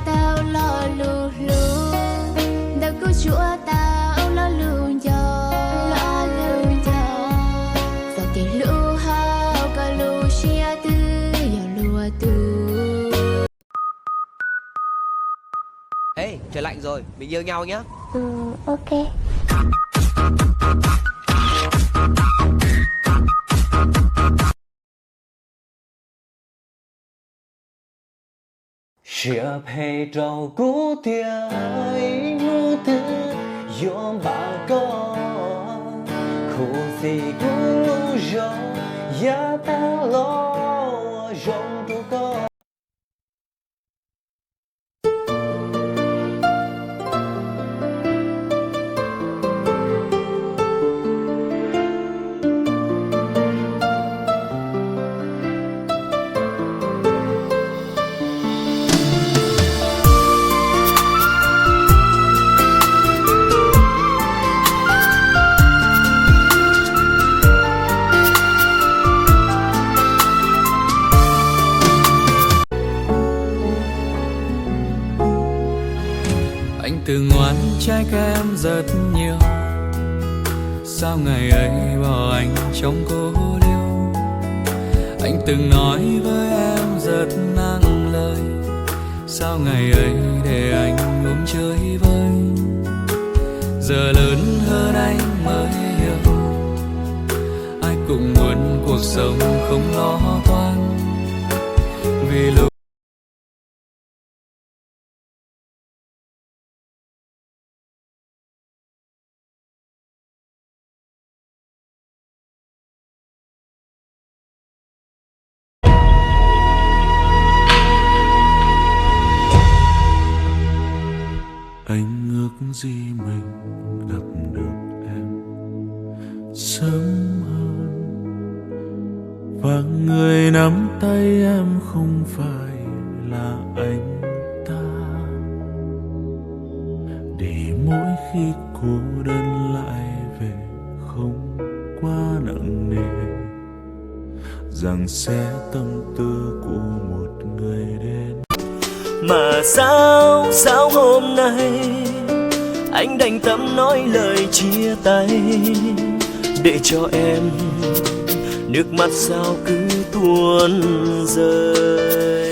tao lo lù lù, đâu cứu chúa tao lo lù gió, sao cái lũ hao cả lũ chia tư giờ lùa tư. Ê, trời lạnh rồi, mình yêu nhau nhá. Ok. Chia phê trâu cú tia ấy ngu tư yom bà có khu gì cũng lu gió ya ta lo rong tu có. Anh từng ngoan trái kem rất nhiều, sao ngày ấy bỏ anh trong cô liêu. Anh từng nói với em rất nặng lời, sao ngày ấy để anh ôm chơi vơi. Giờ lớn hơn anh mới hiểu, ai cũng muốn cuộc sống không lo toan. Vì lúc anh ước gì mình gặp được em sớm hơn, và người nắm tay em không phải là anh ta. Để mỗi khi cô đơn lại về không quá nặng nề, rằng sẽ tâm tư của một người đến. Mà sao hôm nay anh đành tâm nói lời chia tay, để cho em nước mắt sao cứ tuôn rơi.